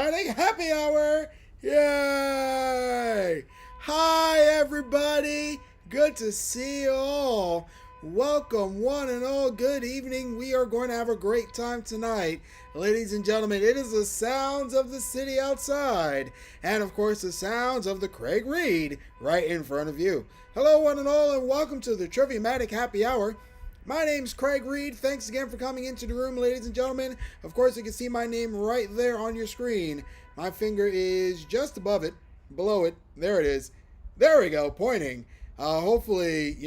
Triviamatic Happy Hour! Yay! Hi, everybody! Good to see you all. Welcome, one and all. Good evening. We are going to have a great time tonight. Ladies and gentlemen, it is the sounds of the city outside. And, of course, the sounds of the Craig Reed right in front of you. Hello, one and all, and welcome to the Triviamatic Happy Hour. My name's Craig Reed. Thanks again for coming into the room, ladies and gentlemen. Of course, you can see my name right there on your screen. My finger is just above it, below it. There it is. There we go, pointing. Hopefully,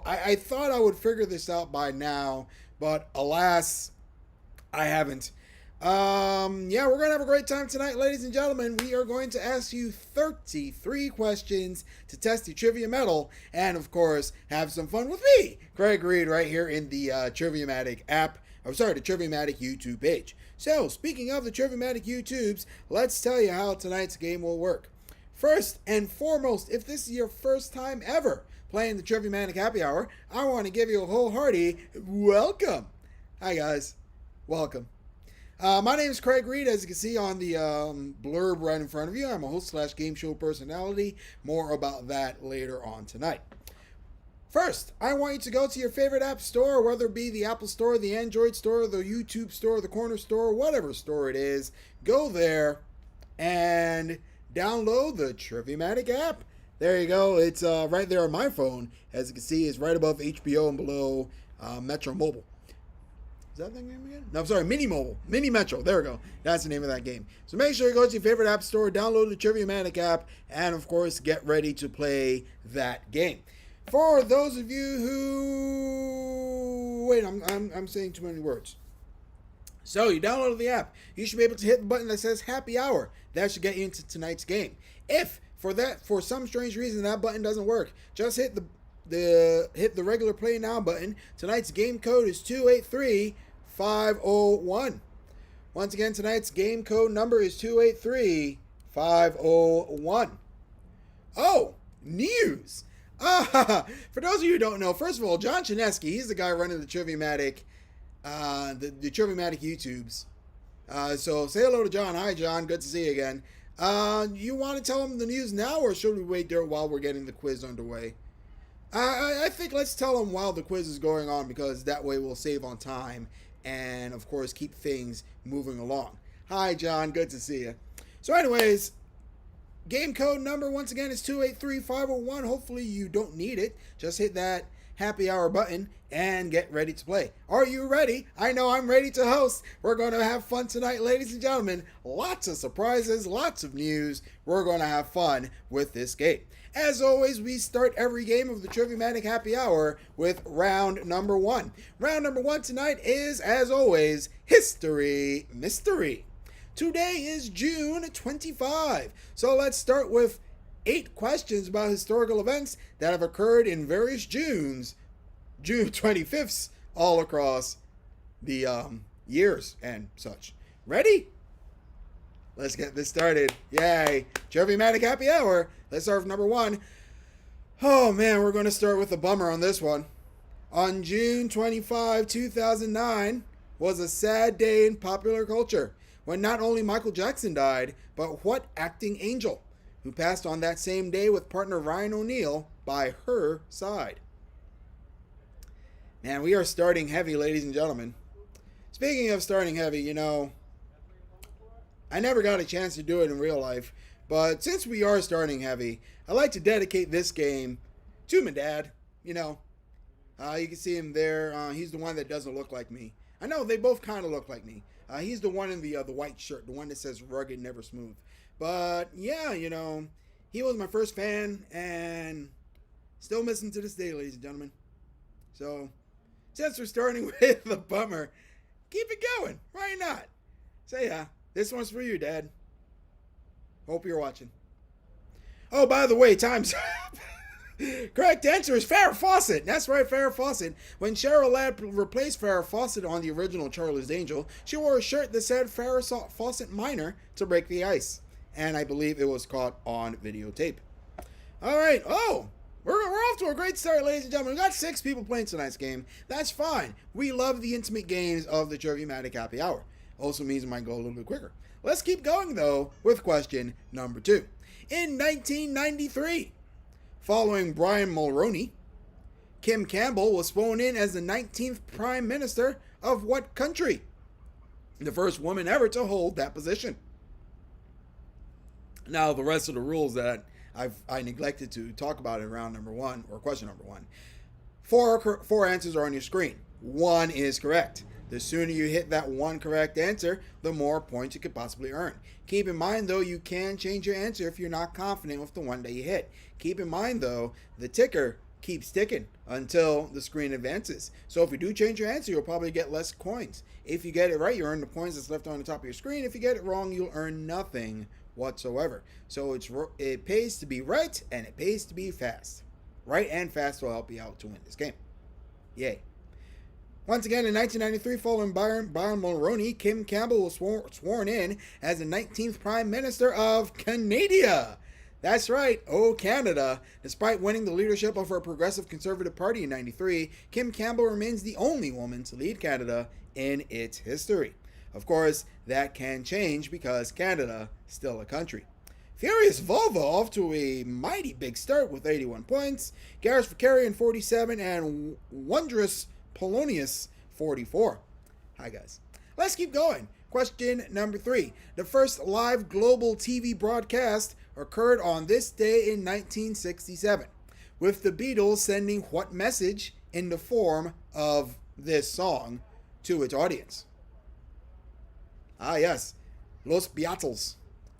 I thought I would figure this out by now, but alas, I haven't. We're going to have a great time tonight, ladies and gentlemen. We are going to ask you 33 questions to test your trivia mettle, and of course, have some fun with me, Craig Reed, right here in the Triviamatic app. The Triviamatic YouTube page. So, speaking of the Triviamatic YouTubes, let's tell you how tonight's game will work. First and foremost, if this is your first time ever playing the Triviamatic Happy Hour, I want to give you a wholehearty welcome. Hi guys, welcome. My name is Craig Reed, as you can see on the blurb right in front of you. I'm a host / game show personality. More about that later on tonight. First, I want you to go to your favorite app store, whether it be the Apple Store, the Android Store, the YouTube Store, the Corner Store, whatever store it is. Go there and download the Triviamatic app. There you go. It's right there on my phone. As you can see, it's right above HBO and below Metro Mobile. Is that the name again? No, I'm sorry, Mini Mobile. Mini Metro. There we go. That's the name of that game. So make sure you go to your favorite app store, download the Triviamatic app, and of course, get ready to play that game. For those of you who... Wait, I'm saying too many words. So you downloaded the app. You should be able to hit the button that says Happy Hour. That should get you into tonight's game. If for some strange reason that button doesn't work, just hit the regular play now button. Tonight's game code is 283501. Once again, tonight's game code number is 283501. Oh, news. For those of you who don't know, first of all, John Chinesky, he's the guy running the Triviamatic the Triviamatic YouTubes. So say hello to John. Hi, John. Good to see you again. You want to tell him the news now, or should we wait there while we're getting the quiz underway? I think let's tell him while the quiz is going on, because that way we'll save on time and, of course, keep things moving along. Hi, John. Good to see you. So anyways, game code number, once again, is 283501. Hopefully you don't need it. Just hit that Happy Hour button and get ready to play. Are you ready? I know I'm ready to host. We're going to have fun tonight, ladies and gentlemen. Lots of surprises, lots of news. We're going to have fun with this game. As always, we start every game of the Triviamatic Happy Hour with round number one. Round number one tonight is, as always, History Mystery. Today is June 25. So let's start with 8 questions about historical events that have occurred in various June 25ths all across the years and such. Ready? Let's get this started. Yay. Triviamatic Happy Hour. Let's start with number 1. Oh man, we're going to start with a bummer on this one. On June 25, 2009 was a sad day in popular culture when not only Michael Jackson died, but what acting angel, who passed on that same day with partner Ryan O'Neal by her side. Man, we are starting heavy, ladies and gentlemen. Speaking of starting heavy, I never got a chance to do it in real life, but since we are starting heavy, I'd like to dedicate this game to my dad. You can see him there. He's the one that doesn't look like me. I know, they both kind of look like me. He's the one in the white shirt, the one that says rugged, never smooth. But yeah, he was my first fan and still miss him to this day, ladies and gentlemen. So, since we're starting with the bummer, keep it going. Why not? So yeah, this one's for you, Dad. Hope you're watching. Oh, by the way, time's up. Correct answer is Farrah Fawcett. That's right, Farrah Fawcett. When Cheryl Ladd replaced Farrah Fawcett on the original Charlie's Angel, she wore a shirt that said Farrah Fawcett Minor to break the ice. And I believe it was caught on videotape. All right. Oh, we're off to a great start, ladies and gentlemen. We got 6 people playing tonight's game. That's fine. We love the intimate games of the Triviamatic Happy Hour. Also means it might go a little bit quicker. Let's keep going, though, with question number 2. In 1993, following Brian Mulroney, Kim Campbell was sworn in as the 19th Prime Minister of what country? The first woman ever to hold that position. Now, the rest of the rules that I neglected to talk about in round number 1, or question number 1. Four answers are on your screen. 1 is correct. The sooner you hit that 1 correct answer, the more points you could possibly earn. Keep in mind, though, you can change your answer if you're not confident with the one that you hit. Keep in mind, though, the ticker keeps ticking until the screen advances. So if you do change your answer, you'll probably get less coins. If you get it right, you earn the points that's left on the top of your screen. If you get it wrong, you'll earn nothing whatsoever. So it pays to be right, and it pays to be fast. Right and fast will help you out to win this game. Yay. Once again, in 1993, following Brian Mulroney, Kim Campbell was sworn in as the 19th Prime Minister of Canada. That's right, oh Canada. Despite winning the leadership of her Progressive Conservative Party in 93, Kim Campbell remains the only woman to lead Canada in its history. Of course, that can change because Canada is still a country. Furious Volvo off to a mighty big start with 81 points. Gareth Vicarian 47 and Wondrous Polonius 44. Hi guys. Let's keep going. Question number 3. The first live global TV broadcast occurred on this day in 1967, with the Beatles sending what message in the form of this song to its audience? Ah yes, Los Beatles,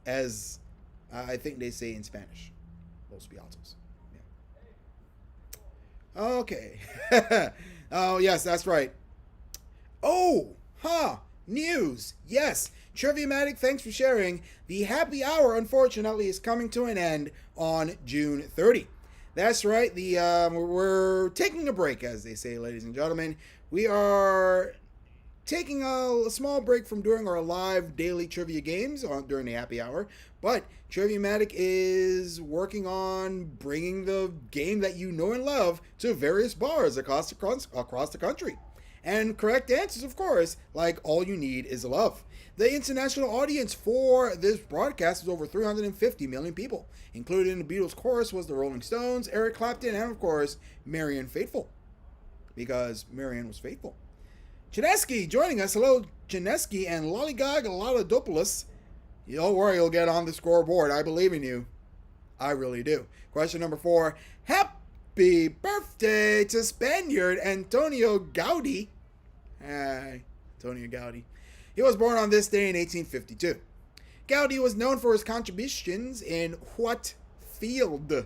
as I think they say in Spanish. Los Beatles. Yeah. Okay. Oh, yes, that's right. Oh, news. Yes. Triviamatic, thanks for sharing. The happy hour, unfortunately, is coming to an end on June 30. That's right. We're taking a break, as they say, ladies and gentlemen. We are taking a small break from doing our live daily trivia games during the happy hour, but Triviamatic is working on bringing the game that you know and love to various bars across the country. And correct answers, of course, like All You Need Is Love. The international audience for this broadcast is over 350 million people. Included in the Beatles chorus was the Rolling Stones, Eric Clapton, and of course, Marianne Faithfull, because Marianne was faithful. Chinesky joining us. Hello, Chinesky and Lollygog Lalodopoulos. Don't worry, you'll get on the scoreboard. I believe in you. I really do. Question number 4. Happy birthday to Spaniard Antonio Gaudí. Hi, Antonio Gaudí. He was born on this day in 1852. Gaudí was known for his contributions in what field?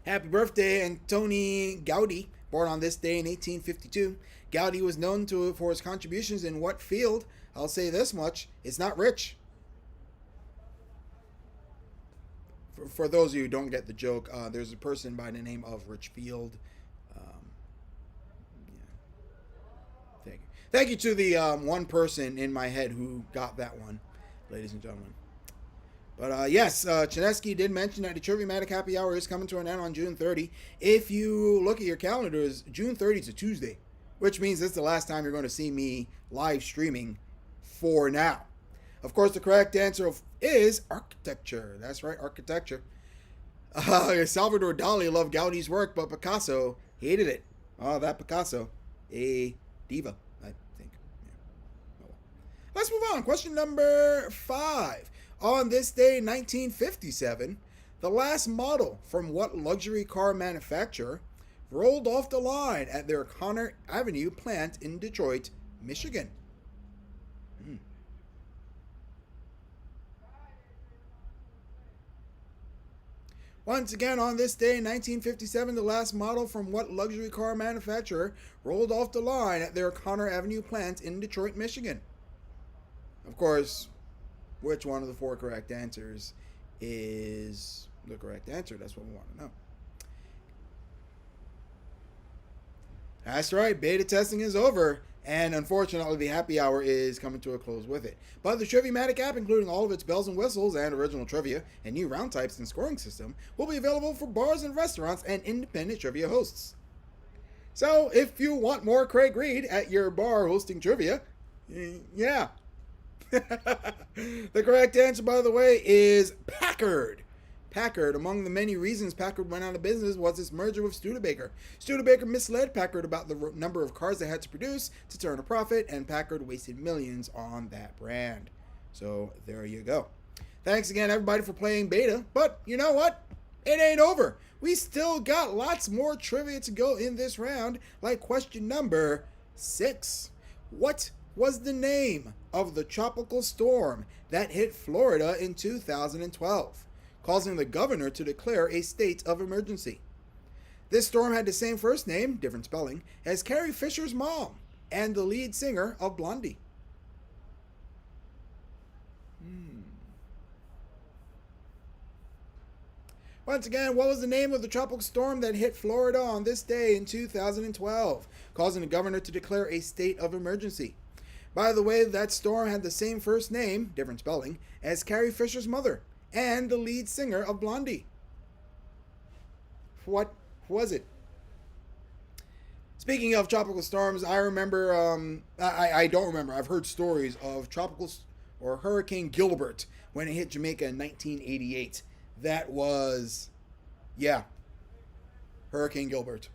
Happy birthday, Antonio Gaudí. Born on this day in 1852, Gaudí was known for his contributions in what field? I'll say this much, it's not rich. For those of you who don't get the joke, there's a person by the name of Richfield. Yeah. Thank you to the one person in my head who got that one, ladies and gentlemen. But yes, Chinesky did mention that the Triviamatic Happy Hour is coming to an end on June 30. If you look at your calendars, June 30 is a Tuesday, which means this is the last time you're going to see me live streaming for now. Of course, the correct answer is architecture. That's right, architecture. Salvador Dali loved Gaudí's work, but Picasso hated it. Oh, that Picasso. A diva, I think. Yeah. Oh, well. Let's move on. Question number 5. On this day, 1957, the last model from what luxury car manufacturer rolled off the line at their Connor Avenue plant in Detroit, Michigan? Once again, on this day, 1957, the last model from what luxury car manufacturer rolled off the line at their Connor Avenue plant in Detroit, Michigan? Of course, which one of the 4 correct answers is the correct answer? That's what we want to know. That's right, beta testing is over, and unfortunately the happy hour is coming to a close with it. But the Triviamatic app, including all of its bells and whistles and original trivia and new round types and scoring system, will be available for bars and restaurants and independent trivia hosts. So if you want more Craig Reed at your bar hosting trivia, Yeah. The correct answer, by the way, is Packard. Packard. Among the many reasons Packard went out of business was its merger with Studebaker. Studebaker misled Packard about the number of cars they had to produce to turn a profit, and Packard wasted millions on that brand. So there you go. Thanks again, everybody, for playing beta. But you know what? It ain't over. We still got lots more trivia to go in this round, like question number 6. What was the name of the tropical storm that hit Florida in 2012, causing the governor to declare a state of emergency? This storm had the same first name, different spelling, as Carrie Fisher's mom and the lead singer of Blondie. Once again, what was the name of the tropical storm that hit Florida on this day in 2012, causing the governor to declare a state of emergency? By the way, that storm had the same first name, different spelling, as Carrie Fisher's mother and the lead singer of Blondie. What was it? Speaking of tropical storms, I remember, I don't remember, I've heard stories of tropical or Hurricane Gilbert when it hit Jamaica in 1988. That was, yeah, Hurricane Gilbert.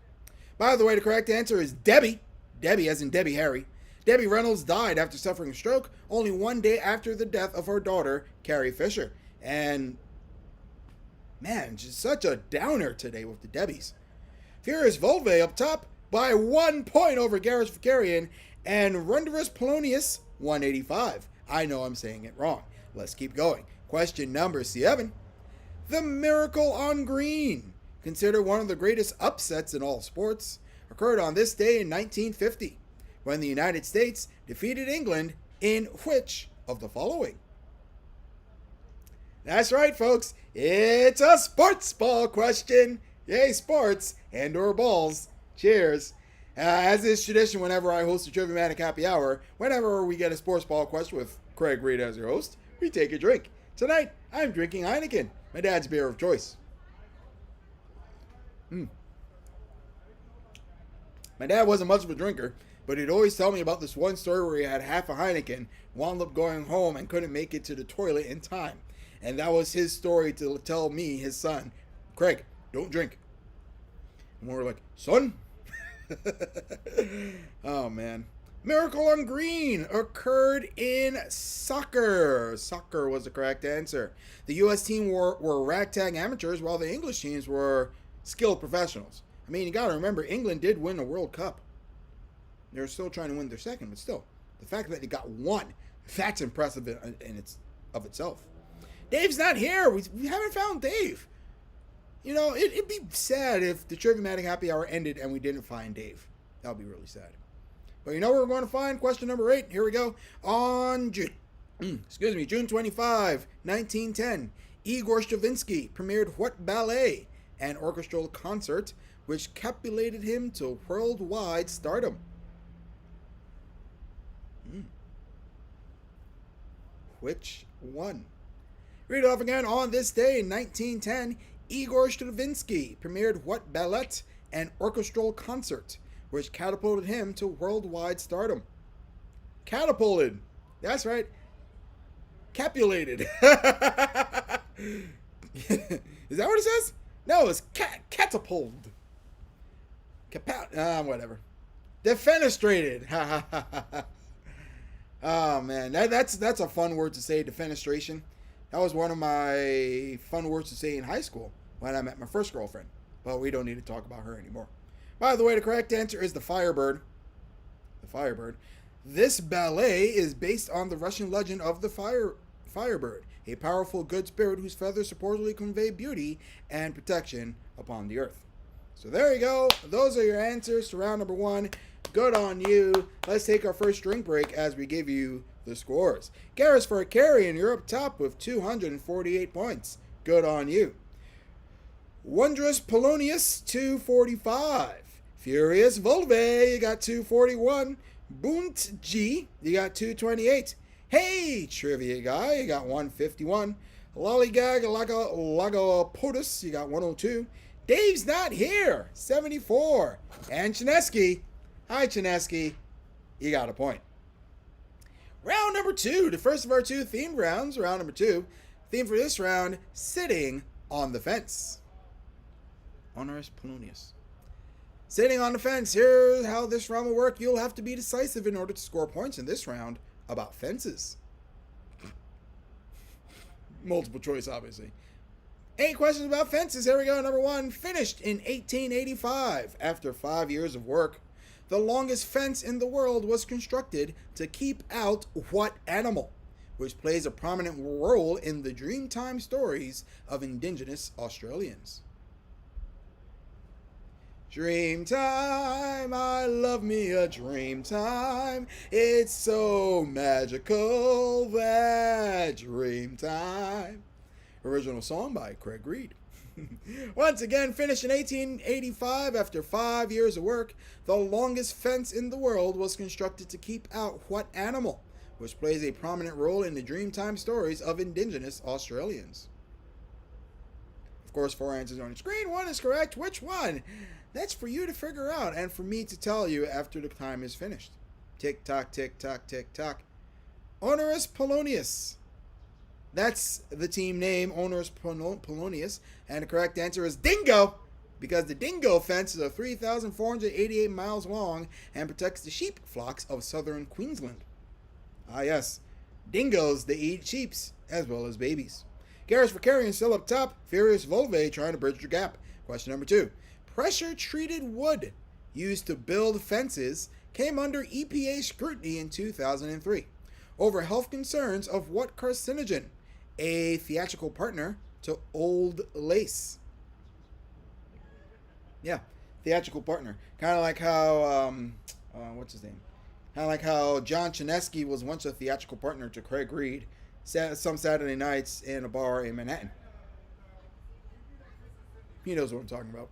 By the way, the correct answer is Debbie. Debbie, as in Debbie Harry. Debbie Reynolds died after suffering a stroke only one day after the death of her daughter, Carrie Fisher. And, man, just such a downer today with the Debbies. Furious Volve up top by 1 point over Garrus Vicarian, and Rundurus Polonius, 185. I know I'm saying it wrong. Let's keep going. Question number 7. The Miracle on Green, considered one of the greatest upsets in all sports, occurred on this day in 1950, when the United States defeated England in which of the following? That's right, folks. It's a sports ball question. Yay, sports and or balls. Cheers. As is tradition whenever I host a Triviamatic Happy Hour, whenever we get a sports ball question with Craig Reed as your host, we take a drink. Tonight, I'm drinking Heineken, my dad's beer of choice. My dad wasn't much of a drinker, but he'd always tell me about this one story where he had half a Heineken, wound up going home and couldn't make it to the toilet in time. And that was his story to tell me, his son, Craig, don't drink. And we were like, son? Oh, man. Miracle on Green occurred in soccer. Soccer was the correct answer. The U.S. team were ragtag amateurs, while the English teams were skilled professionals. I mean, you got to remember, England did win a World Cup. They're still trying to win their second, but still, the fact that they got one, that's impressive in its of itself. Dave's not here. We haven't found Dave. You know, it'd be sad if the Triviamatic Happy Hour ended and we didn't find Dave. That would be really sad. But you know where we're going to find? Question number 8. Here we go. On June 25, 1910, Igor Stravinsky premiered what ballet and orchestral concert which catapulted him to worldwide stardom? Which one? Read it off again. On this day in 1910, Igor Stravinsky premiered what ballet and orchestral concert which catapulted him to worldwide stardom? Catapulted. That's right. Capulated. Is that what it says? No, it's catapulted. Whatever. Defenestrated. Oh, man. That's a fun word to say, defenestration. That was one of my fun words to say in high school when I met my first girlfriend. But we don't need to talk about her anymore. By the way, the correct answer is the Firebird. The Firebird. This ballet is based on the Russian legend of the Firebird, a powerful good spirit whose feathers supposedly convey beauty and protection upon the earth. So there you go. Those are your answers to round number 1. Good on you. Let's take our first drink break as we give you the scores. Garrus for a carry, and you're up top with 248 points. Good on you. Wondrous Polonius, 245. Furious Volve, you got 241. Bunt G, you got 228. Hey, Trivia Guy, you got 151. Lollygag Lagopodus, you got 102. Dave's not here, 74. And Chinesky, hi Chinesky, you got a point. Round number 2, the first of our 2 themed rounds. Round number 2, theme for this round, sitting on the fence. Honoris Polonius. Sitting on the fence. Here's how this round will work. You'll have to be decisive in order to score points in this round about fences. Multiple choice, obviously. 8 questions about fences. Here we go. Number 1. Finished in 1885. After 5 years of work, the longest fence in the world was constructed to keep out what animal, which plays a prominent role in the Dreamtime stories of indigenous Australians. Dreamtime, I love me a dreamtime. It's so magical, that dreamtime. Original song by Craig Reed. Once again, finished in 1885 after 5 years of work, the longest fence in the world was constructed to keep out what animal, which plays a prominent role in the Dreamtime stories of indigenous Australians. Of course, 4 answers on the screen. 1 is correct. Which one? That's for you to figure out and for me to tell you after the time is finished. Tick tock, tick tock, tick tock. Honoris Polonius. That's the team name, Honoris Polonius. And the correct answer is Dingo, because the Dingo fence is 3,488 miles long and protects the sheep flocks of southern Queensland. Ah, yes. Dingoes, they eat sheeps as well as babies. Garrus for carrying still up top. Furious Volve trying to bridge the gap. Question number 2. Pressure-treated wood used to build fences came under EPA scrutiny in 2003 over health concerns of what carcinogen? A theatrical partner to Old Lace. Yeah, theatrical partner. Kind of like how, what's his name? Kind of like how John Chinesky was once a theatrical partner to Craig Reed some Saturday nights in a bar in Manhattan. He knows what I'm talking about.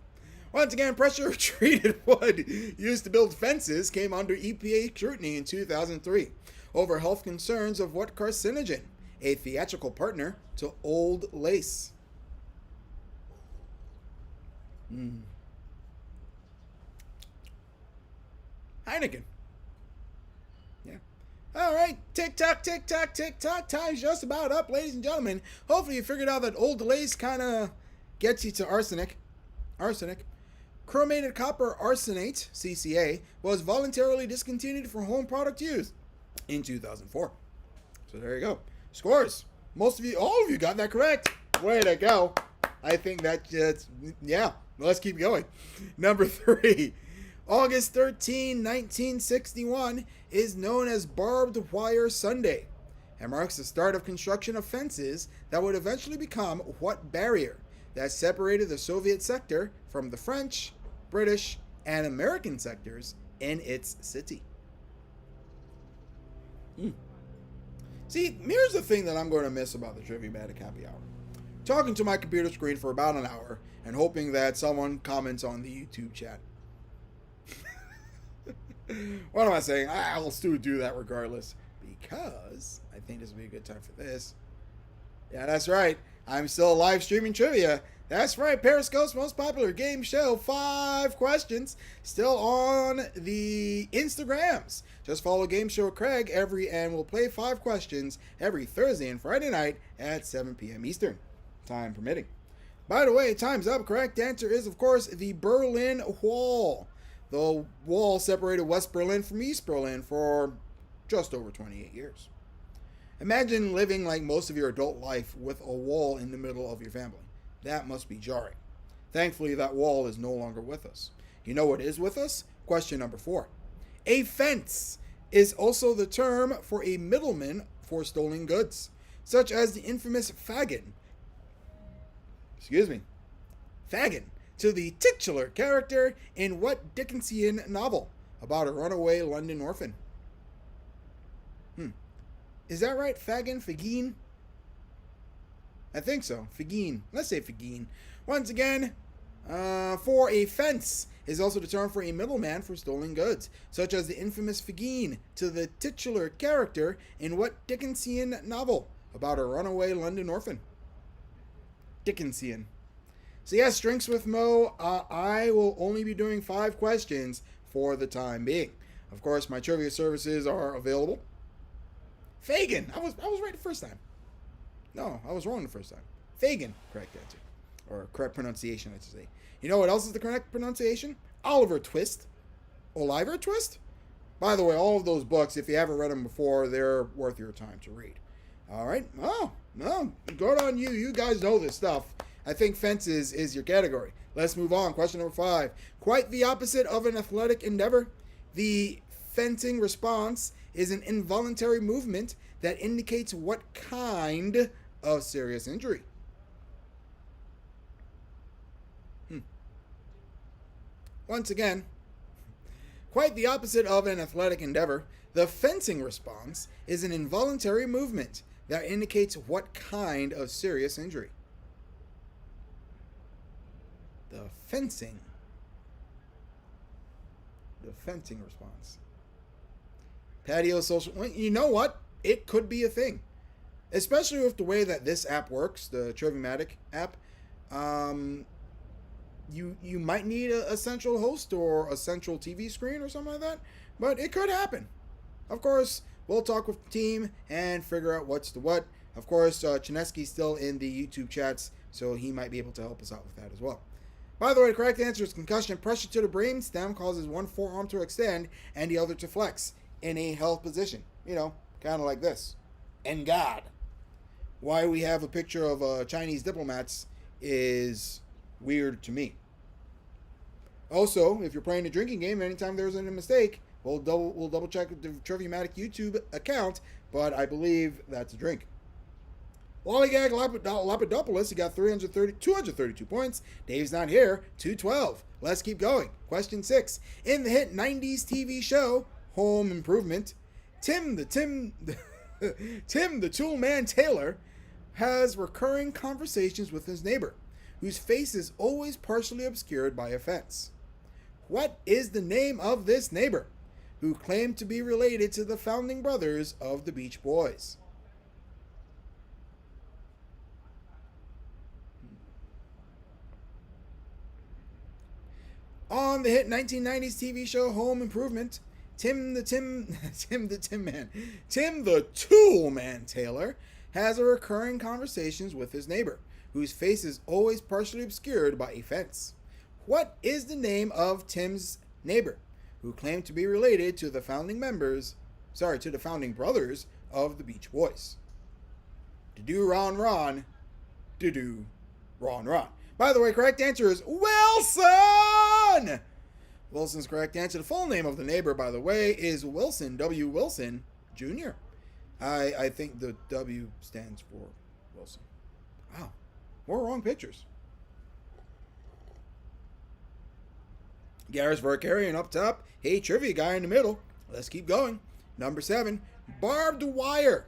Once again, pressure-treated wood used to build fences came under EPA scrutiny in 2003 over health concerns of what carcinogen? A theatrical partner to Old Lace. Heineken. Yeah. All right. Tick tock, tick tock, tick tock. Time's just about up, ladies and gentlemen. Hopefully you figured out that Old Lace kind of gets you to arsenic. Chromated copper arsenate, CCA, was voluntarily discontinued for home product use in 2004. So there you go. Scores. Most of you, all of you got that correct. Way to go. I think that's, yeah, let's keep going. Number 3. August 13, 1961 is known as Barbed Wire Sunday and marks the start of construction of fences that would eventually become what barrier that separated the Soviet sector from the French, British, and American sectors in its city. See, here's the thing that I'm going to miss about the Triviamatic Happy Hour. Talking to my computer screen for about an hour and hoping that someone comments on the YouTube chat. What am I saying? I'll still do that regardless because I think this will be a good time for this. Yeah, that's right. I'm still live streaming trivia. That's right, Periscope's most popular game show. 5 questions still on the Instagrams. Just follow Game Show Craig and we'll play 5 questions every Thursday and Friday night at 7 p.m. Eastern, time permitting. By the way, time's up. Correct answer is, of course, the Berlin Wall. The wall separated West Berlin from East Berlin for just over 28 years. Imagine living like most of your adult life with a wall in the middle of your family. That must be jarring. Thankfully, that wall is no longer with us. You know what is with us? Question number 4. A fence is also the term for a middleman for stolen goods, such as the infamous Fagin. Fagin, to the titular character in what Dickensian novel about a runaway London orphan? Is that right? Fagin? I think so. Fagin. Let's say Fagin. Once again, for a fence is also the term for a middleman for stolen goods, such as the infamous Fagin, to the titular character in what Dickensian novel about a runaway London orphan? Dickensian. So yes, Drinks with Mo, I will only be doing 5 questions for the time being. Of course, my trivia services are available. Fagin. I was right the first time. No, I was wrong the first time. Fagin, correct answer. Or correct pronunciation, I should say. You know what else is the correct pronunciation? Oliver Twist. Oliver Twist? By the way, all of those books, if you haven't read them before, they're worth your time to read. All right? Oh, no, good on you. You guys know this stuff. I think fences is your category. Let's move on. Question number 5. Quite the opposite of an athletic endeavor. The fencing response is an involuntary movement that indicates what kind of serious injury. Once again, quite the opposite of an athletic endeavor. The fencing response is an involuntary movement that indicates what kind of serious injury. The fencing response. Patio social. Well, you know what? It could be a thing, especially with the way that this app works, the Triviamatic app. You might need a central host or a central TV screen or something like that, but it could happen. Of course, we'll talk with the team and figure out what's the what. Of course, Chinesky's still in the YouTube chats, so he might be able to help us out with that as well. By the way, the correct answer is concussion. Pressure to the brain stem causes one forearm to extend and the other to flex in a held position. You know, kind of like this. And God. Why we have a picture of Chinese diplomats is weird to me. Also, if you're playing a drinking game, anytime there's a mistake, we'll double check the Triviamatic YouTube account, but I believe that's a drink. Lollygag Lapidopoulos, he got 232 points. Dave's not here, 212. Let's keep going. Question 6. In the hit 90s TV show, Home Improvement, Tim the Tool Man Taylor has recurring conversations with his neighbor, whose face is always partially obscured by a fence. What is the name of this neighbor, who claimed to be related to the founding brothers of the Beach Boys? On the hit 1990s TV show Home Improvement, Tim the Tool Man Taylor has a recurring conversations with his neighbor, whose face is always partially obscured by a fence. What is the name of Tim's neighbor, who claimed to be related to the founding brothers of the Beach Boys? Do Ron Ron, do Ron Ron. By the way, correct answer is Wilson! Wilson's correct answer. The full name of the neighbor, by the way, is Wilson, W. Wilson, Jr. I think the W stands for Wilson. Wow. More wrong pictures. Garrus Varkarian up top. Hey, trivia guy in the middle. Let's keep going. Number 7. Barbed wire.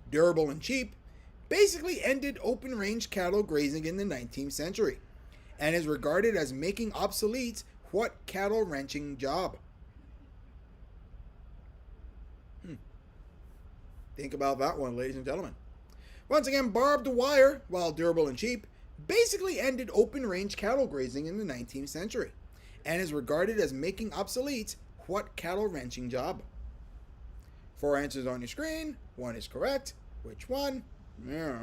Durable and cheap. Basically ended open-range cattle grazing in the 19th century and is regarded as making obsolete what cattle ranching job? Think about that one, ladies and gentlemen. Once again, barbed wire, while durable and cheap, basically ended open-range cattle grazing in the 19th century and is regarded as making obsolete what cattle ranching job? 4 answers on your screen. 1 is correct. Which one? Yeah.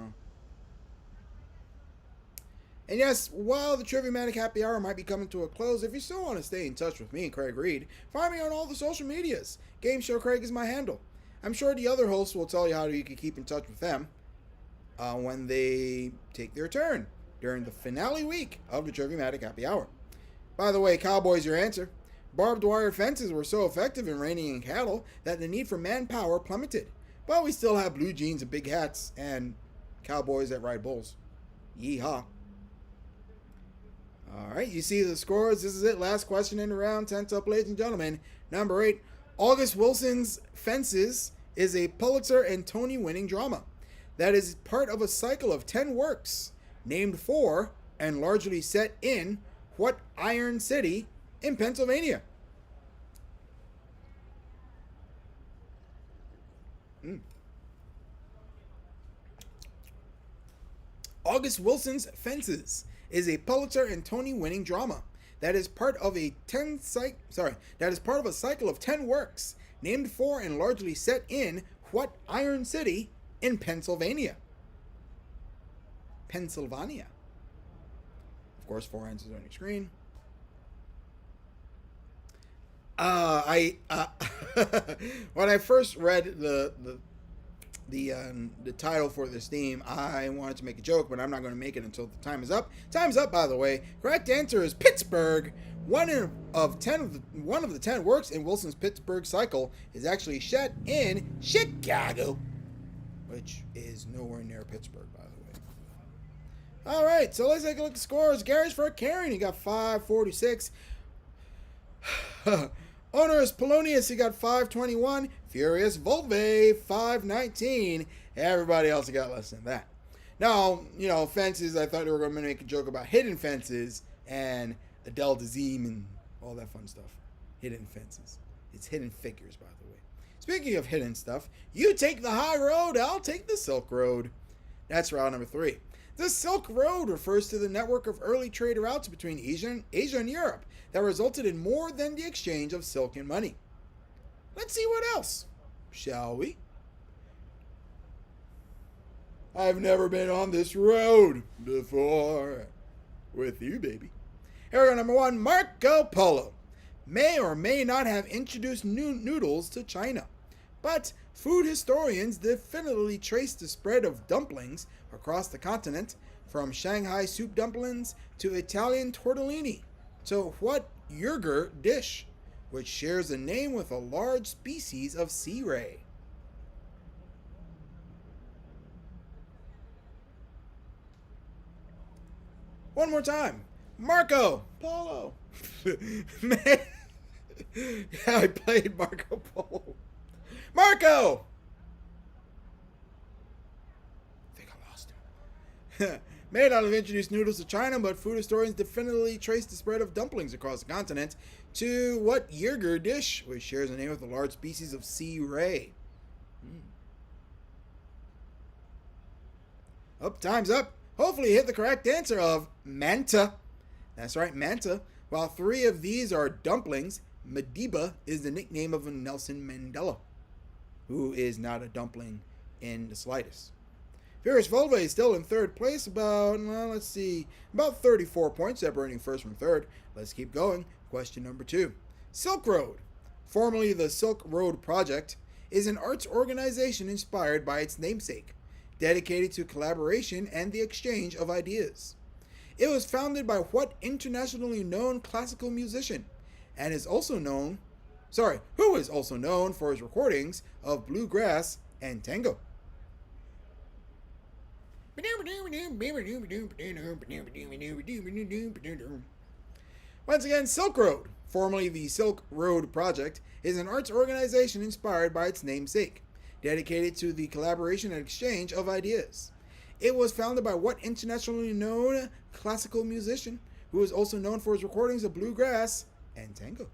And yes, while the Triviamatic Happy Hour might be coming to a close, if you still want to stay in touch with me and Craig Reed, find me on all the social medias. Game Show Craig is my handle. I'm sure the other hosts will tell you how you can keep in touch with them when they take their turn during the finale week of the Triviamatic Happy Hour. By the way, Cowboys, your answer. Barbed wire fences were so effective in reining in cattle that the need for manpower plummeted. But we still have blue jeans and big hats and cowboys that ride bulls. Yeehaw. Alright, you see the scores. This is it. Last question in the round. 10 up, ladies and gentlemen. Number 8. August Wilson's Fences is a Pulitzer and Tony winning drama that is part of a cycle of 10 works named for and largely set in what Iron City in Pennsylvania? August Wilson's Fences is a Pulitzer and Tony winning drama that is part of a cycle of 10 works named for and largely set in what iron city in Pennsylvania? Pennsylvania. Of course, 4 answers on your screen. I when I first read the title for this theme, I wanted to make a joke, but I'm not going to make it until the time is up. Time's up, by the way. Correct answer is Pittsburgh. One of the 10 works in Wilson's Pittsburgh cycle is actually set in Chicago, which is nowhere near Pittsburgh, by the way. All right, so let's take a look at the scores. Gary's for Karen. He got 546. Onerous Polonius, he got 521. Furious Volve, 519. Everybody else got less than that. Now, fences, I thought they were going to make a joke about hidden fences and Adele Dazeem and all that fun stuff. Hidden fences. It's hidden figures, by the way. Speaking of hidden stuff, you take the high road, I'll take the Silk Road. That's route number 3. The Silk Road refers to the network of early trade routes between Asia and Europe that resulted in more than the exchange of silk and money. Let's see what else, shall we? I've never been on this road before. With you, baby. Here we go, number 1. Marco Polo may or may not have introduced new noodles to China, but food historians definitively trace the spread of dumplings across the continent, from Shanghai soup dumplings to Italian tortellini to what yogurt dish, which shares a name with a large species of sea ray. One more time. Marco Polo. Man. Yeah, I played Marco Polo. Marco! I think I lost him. May not have introduced noodles to China, but food historians definitively trace the spread of dumplings across the continent to what yogurt dish, which shares a name with a large species of sea ray. Oh, time's up. Hopefully you hit the correct answer of manta. That's right, manta. While 3 of these are dumplings, Madiba is the nickname of Nelson Mandela, who is not a dumpling in the slightest. Furious Volve is still in 3rd place, about 34 points, separating first from third. Let's keep going. Question number 2. Silk Road, formerly the Silk Road Project, is an arts organization inspired by its namesake, dedicated to collaboration and the exchange of ideas. It was founded by what internationally known classical musician, and is also known, who is also known for his recordings of bluegrass and tango. Once again, Silk Road, formerly the Silk Road Project, is an arts organization inspired by its namesake, dedicated to the collaboration and exchange of ideas. It was founded by what internationally known classical musician, who is also known for his recordings of bluegrass and tango.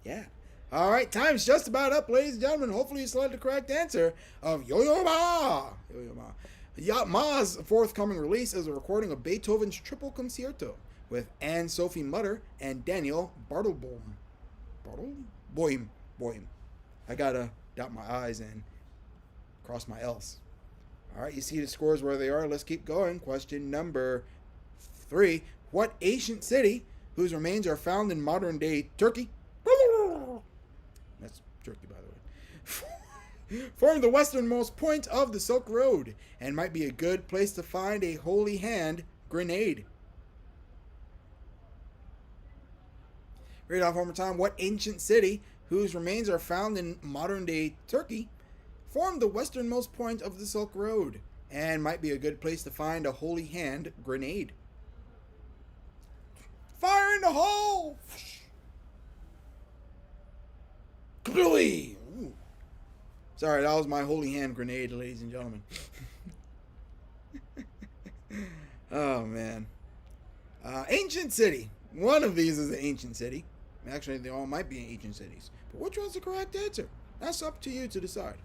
Yeah. All right, time's just about up, ladies and gentlemen. Hopefully you selected the correct answer of Yo-Yo Ma. Yo-Yo Ma. Ma's forthcoming release is a recording of Beethoven's Triple Concerto with Anne-Sophie Mutter and Daniel Bartelboim. Boim. I gotta dot my I's and cross my L's. All right, you see the scores where they are. Let's keep going. Question number 3. What ancient city, whose remains are found in modern-day Turkey? That's Turkey, by the way. Formed the westernmost point of the Silk Road and might be a good place to find a holy hand grenade. Read off one more time. What ancient city, whose remains are found in modern-day Turkey, formed the westernmost point of the Silk Road and might be a good place to find a holy hand grenade? Fire in the hole! Kablooey! Sorry, that was my holy hand grenade, ladies and gentlemen. Oh, man. Ancient city. One of these is an ancient city. Actually, they all might be ancient cities. But which one's the correct answer? That's up to you to decide.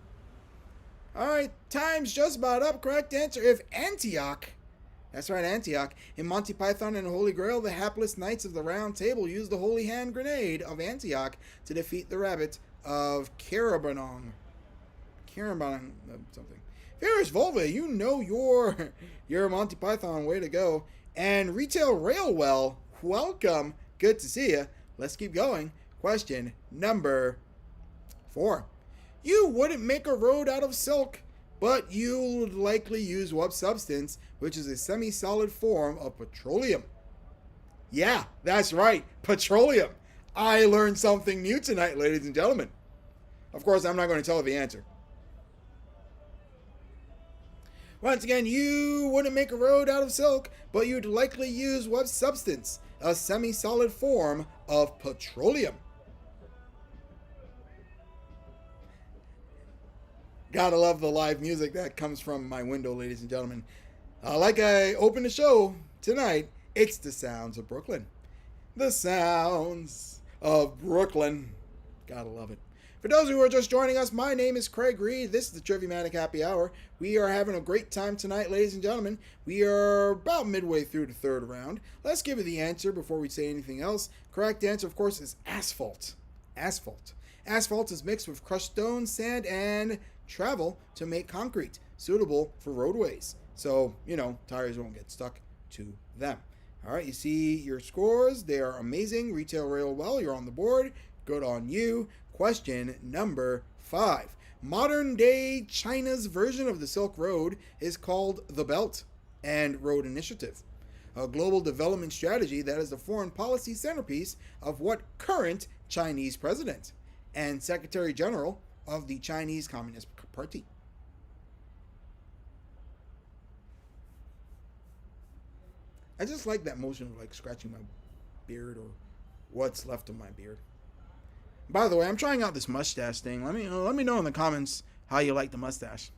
All right, time's just about up. Correct answer is Antioch. That's right, Antioch. In Monty Python and the Holy Grail, the hapless knights of the Round Table used the holy hand grenade of Antioch to defeat the rabbit of Carabanong. Carabanong something. Ferris Volve, you know your Monty Python, way to go. And Retail Railwell, welcome. Good to see you. Let's keep going. Question number 4. You wouldn't make a road out of silk, but you'll likely use what substance, which is a semi-solid form of petroleum. Yeah, that's right, petroleum. I learned something new tonight, ladies and gentlemen. Of course, I'm not going to tell you the answer. Once again, you wouldn't make a road out of silk, but you'd likely use what substance? A semi-solid form of petroleum. Gotta love the live music that comes from my window, ladies and gentlemen. Like I opened the show tonight, it's the sounds of Brooklyn. The sounds of Brooklyn. Gotta love it. For those who are just joining us, my name is Craig Reed. This is the Triviamatic Happy Hour. We are having a great time tonight, ladies and gentlemen. We are about midway through the third round. Let's give you the answer before we say anything else. Correct answer, of course, is asphalt. Asphalt. Asphalt is mixed with crushed stone, sand, and travel to make concrete, suitable for roadways. So, tires won't get stuck to them. All right, you see your scores. They are amazing. Retail Railwell, you're on the board. Good on you. Question number 5. Modern day China's version of the Silk Road is called the Belt and Road Initiative, a global development strategy that is the foreign policy centerpiece of what current Chinese president and Secretary General of the Chinese Communist Party. I just like that motion of scratching my beard or what's left of my beard. By the way, I'm trying out this mustache thing. Let me know in the comments how you like the mustache.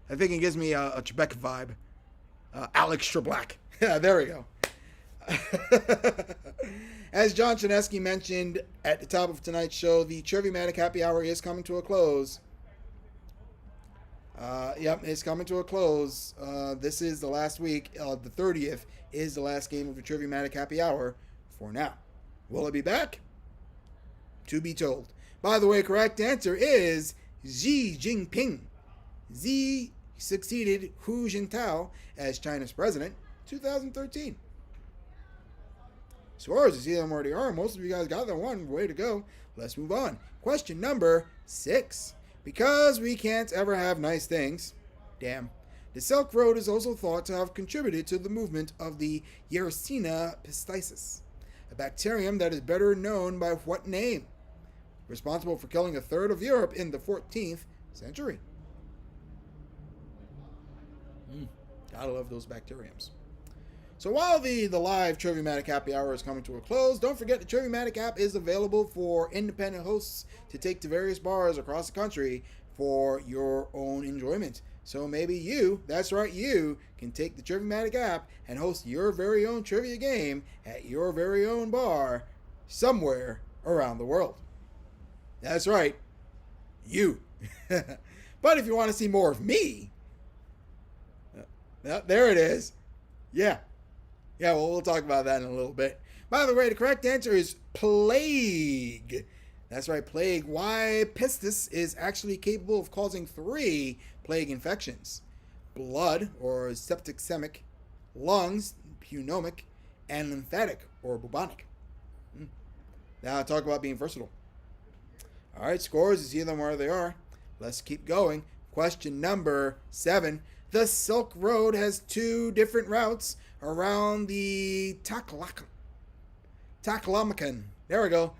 I think it gives me a Trebek vibe. Alex Treblack. Yeah, there we go. As John Chinesky mentioned at the top of tonight's show, the Triviamatic Happy Hour is coming to a close. Yep, it's coming to a close. This is the last week. The 30th is the last game of the Triviamatic Happy Hour for now. Will it be back? To be told. By the way, correct answer is Xi Jinping. Xi succeeded Hu Jintao as China's president 2013. Scores, you see them where they are. Most of you guys got that one. Way to go. Let's move on. Question number 6. Because we can't ever have nice things. Damn. The Silk Road is also thought to have contributed to the movement of the Yersinia pestis, a bacterium that is better known by what name? Responsible for killing a third of Europe in the 14th century. Gotta love those bacteriums. So while the live Triviamatic Happy Hour is coming to a close, don't forget the Triviamatic app is available for independent hosts to take to various bars across the country for your own enjoyment. So maybe you, that's right, you can take the Triviamatic app and host your very own trivia game at your very own bar somewhere around the world. That's right, you. But if you want to see more of me, there it is. Yeah, well, we'll talk about that in a little bit. By the way, the correct answer is plague. That's right, plague. Why pistis is actually capable of causing 3 plague infections: blood, or septicemic, lungs, pneumonia, and lymphatic, or bubonic. Now talk about being versatile. All right, scores, you see them where they are. Let's keep going. Question number 7. The Silk Road has 2 different routes around the Taklamakan. There we go.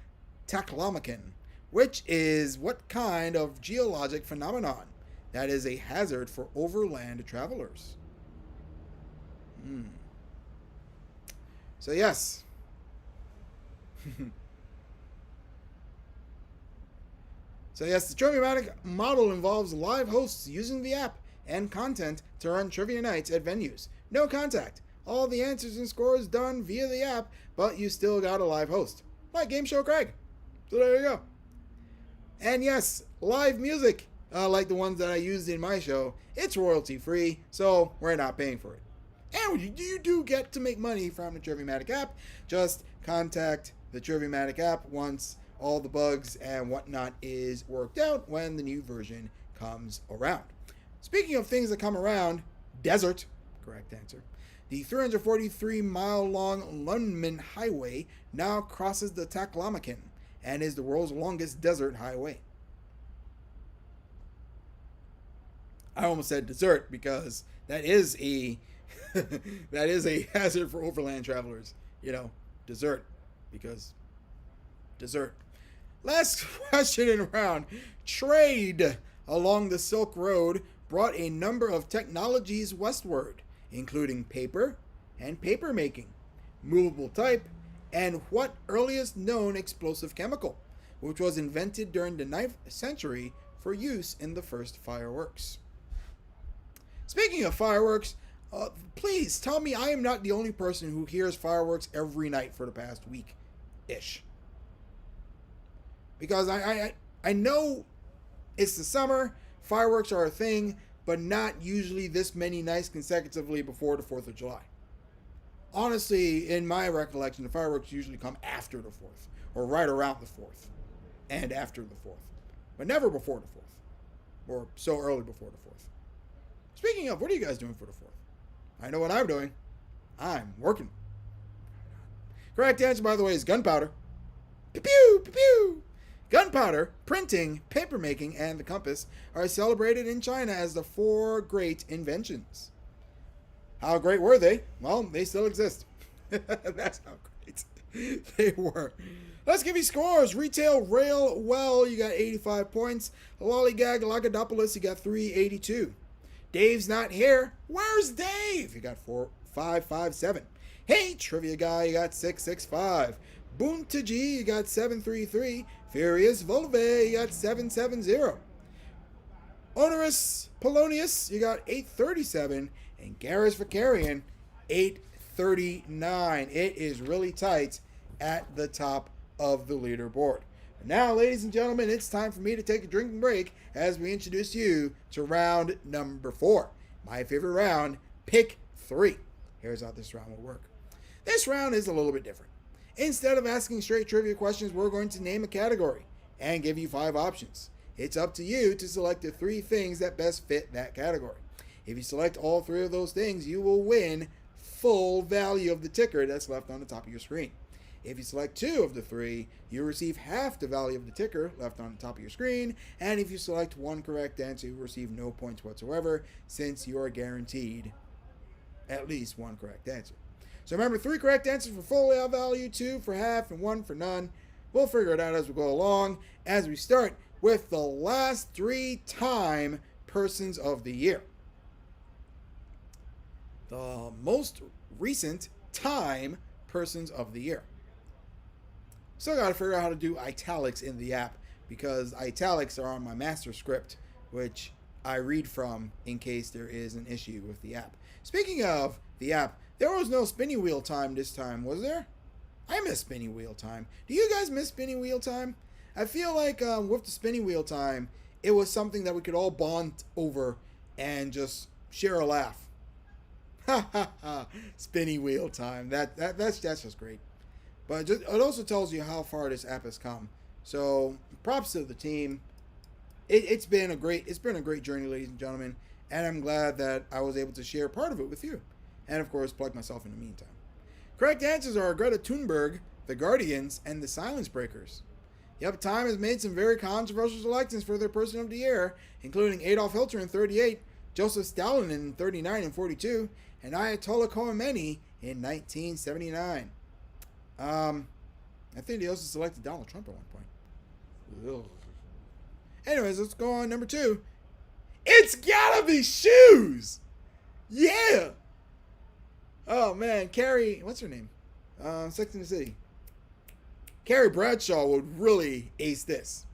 Taklamakan, which is what kind of geologic phenomenon that is a hazard for overland travelers? So yes. The Triviamatic model involves live hosts using the app and content to run trivia nights at venues. No contact. All the answers and scores done via the app, but you still got a live host. Like Game Show Craig. So there you go. And yes, live music like the ones that I used in my show, it's royalty free, so we're not paying for it. And you do get to make money from the Triviamatic app. Just contact the Triviamatic app once all the bugs and whatnot is worked out when the new version comes around. Speaking of things that come around, desert, correct answer. The 343-mile-long Lundman Highway now crosses the Taklamakan and is the world's longest desert highway. I almost said dessert because that is a that is a hazard for overland travelers. You know, dessert because dessert. Last question in round. Trade along the Silk Road brought a number of technologies westward, including paper and paper making, movable type, and what earliest known explosive chemical, which was invented during the 9th century for use in the first fireworks. Speaking of fireworks, please tell me I am not the only person who hears fireworks every night for the past week-ish. Because I know it's the summer, fireworks are a thing, but not usually this many nights consecutively before the 4th of July. Honestly, in my recollection, the fireworks usually come after the 4th, or right around the 4th, and after the 4th, but never before the 4th, or so early before the 4th. Speaking of, what are you guys doing for the 4th? I know what I'm doing. I'm working. Correct answer, by the way, is gunpowder. Pew pew pew pew. Gunpowder, printing, papermaking, and the compass are celebrated in China as the 4 great inventions. How great were they? Well, they still exist. That's how great they were. Let's give you scores. Retail Rail Well, you got 85 points. Lollygag Lagadopoulos, you got 382. Dave's Not Here. Where's Dave? You got 557. Hey, Trivia Guy, you got 665. Boontaji, you got 733. Furious Volve, you got 770. Onerous Polonius, you got 837. And Garrus Vicarian, 839. It is really tight at the top of the leaderboard. Now, ladies and gentlemen, it's time for me to take a drinking break as we introduce you to round number 4. My favorite round, pick 3. Here's how this round will work. This round is a little bit different. Instead of asking straight trivia questions, we're going to name a category and give you 5 options. It's up to you to select the 3 things that best fit that category. If you select all 3 of those things, you will win full value of the ticker that's left on the top of your screen. If you select 2 of the 3, you receive half the value of the ticker left on the top of your screen. And if you select 1 correct answer, you receive no points whatsoever, since you are guaranteed at least 1 correct answer. So remember, 3 correct answers for full value, 2 for half, and 1 for none. We'll figure it out as we go along, as we start with the last 3 time persons of the year. The most recent time persons of the year. Still got to figure out how to do italics in the app, because italics are on my master script, which I read from in case there is an issue with the app. Speaking of the app, there was no spinning wheel time this time, was there? I miss spinning wheel time. Do you guys miss spinning wheel time? I feel like with the spinning wheel time, it was something that we could all bond over and just share a laugh. Ha ha ha! Spinning wheel time. That's just great. But it also tells you how far this app has come. So props to the team. It's been a great journey, ladies and gentlemen, and I'm glad that I was able to share part of it with you, and of course plug myself in the meantime. Correct answers are Greta Thunberg, the Guardians, and the Silence Breakers. Yep, Time has made some very controversial selections for their Person of the Year, including Adolf Hitler in 38, Joseph Stalin in 39 and 42, and Ayatollah Khomeini in 1979. I think they also selected Donald Trump at one point. Ugh. Anyways, let's go on number 2. It's gotta be shoes! Yeah! Oh man, Carrie, what's her name? Sex and the City. Carrie Bradshaw would really ace this.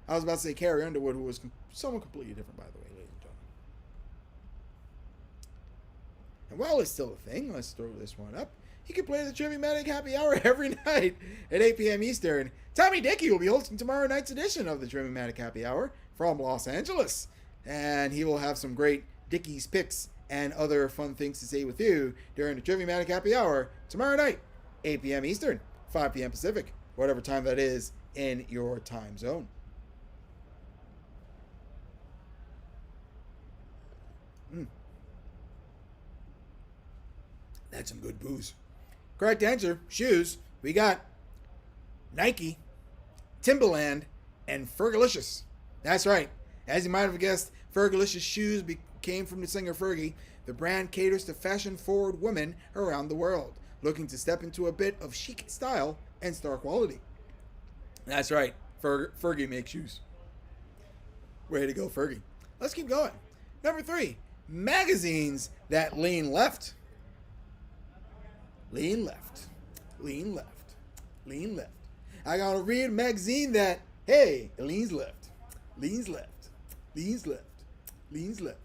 I was about to say Carrie Underwood, who was someone completely different, by the way, ladies and gentlemen. And while it's still a thing, let's throw this one up. you can play the Triviamatic Happy Hour every night at 8 p.m. Eastern. Tommy Dickey will be hosting tomorrow night's edition of the Triviamatic Happy Hour from Los Angeles. And he will have some great Dickey's picks and other fun things to say with you during the Triviamatic Happy Hour tomorrow night, 8 p.m. Eastern, 5 p.m. Pacific, whatever time that is in your time zone. That's some good booze. Correct answer, shoes. We got Nike, Timberland, and Fergalicious. That's right. As you might have guessed, Fergalicious shoes came from the singer Fergie. The brand caters to fashion-forward women around the world, looking to step into a bit of chic style and star quality. That's right. Fergie makes shoes. Way to go, Fergie. Let's keep going. Number 3, magazines that lean left. Lean left. Lean left. Lean left. I gotta read a magazine that, hey, it leans left. Leans left. Leans left. Leans left.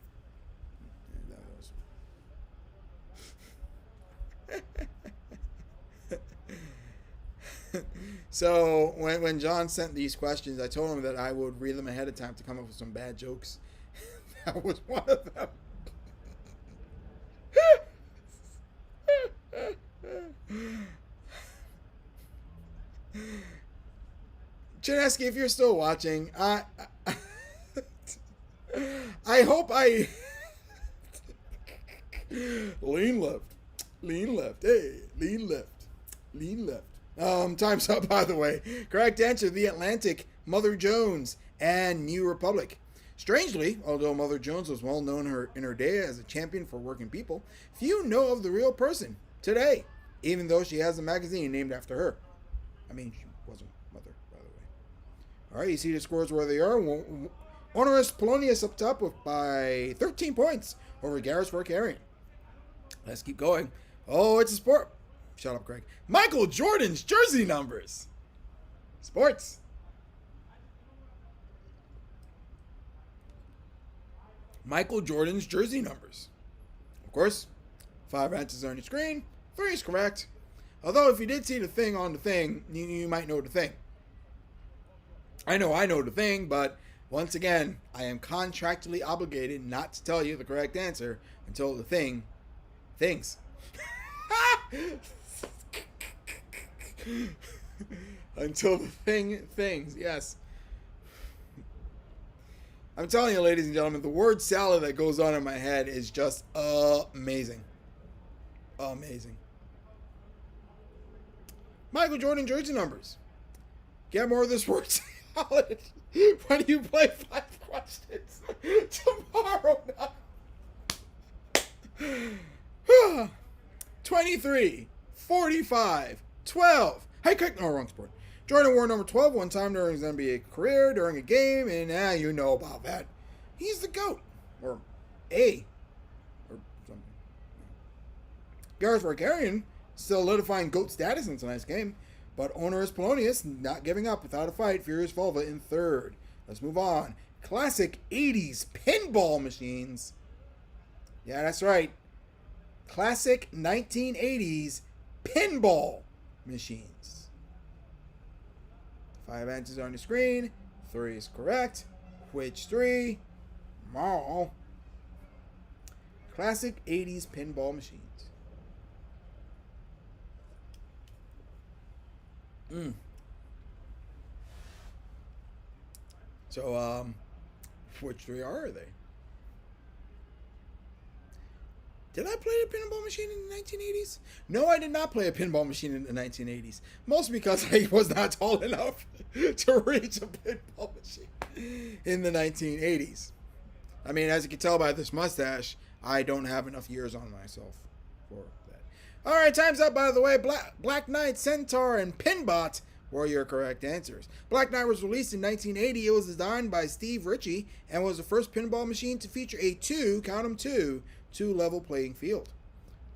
So when John sent these questions, I told him that I would read them ahead of time to come up with some bad jokes. That was one of them. Chinesky, if you're still watching, I hope I lean left, hey, lean left. Time's up, by the way. Correct answer: The Atlantic, Mother Jones, and New Republic. Strangely, although Mother Jones was well known in her day as a champion for working people, few know of the real person today, even though she has a magazine named after her. I mean, she wasn't Mother, by the way. All right, you see the scores where they are. Honoris Polonius up top by 13 points over Garrus Varkarian. Let's keep going. Oh, it's a sport. Shut up, Greg. Michael Jordan's jersey numbers. Sports. Michael Jordan's jersey numbers. Of course, 5 answers on your screen. 3 is correct. Although, if you did see the thing on the thing, you might know the thing. I know the thing, but once again, I am contractually obligated not to tell you the correct answer until the thing thinks. Until the thing things, yes. I'm telling you, ladies and gentlemen, the word salad that goes on in my head is just amazing. Amazing. Michael Jordan jersey numbers. Get more of this word salad when you play 5 questions tomorrow night. 23, 45, 12. Hey, no, wrong sport. Jordan wore number 12 one time during his NBA career, during a game, and you know about that. He's the GOAT. Or A. Or something. Garrus Varkarian solidifying GOAT status in tonight's game, but Honoris Polonius not giving up without a fight. Furious Vulva in 3rd. Let's move on. Classic 80s pinball machines. Yeah, that's right. Classic 1980s pinball machines. 5 answers on the screen. 3 is correct. Which 3? Mall. Classic 80s pinball machines. So, which 3 are they? Did I play a pinball machine in the 1980s? No, I did not play a pinball machine in the 1980s. Mostly because I was not tall enough to reach a pinball machine in the 1980s. I mean, as you can tell by this mustache, I don't have enough years on myself for that. All right, time's up, by the way. Black Knight, Centaur, and Pinbot were your correct answers. Black Knight was released in 1980. It was designed by Steve Ritchie and was the first pinball machine to feature a two-level playing field.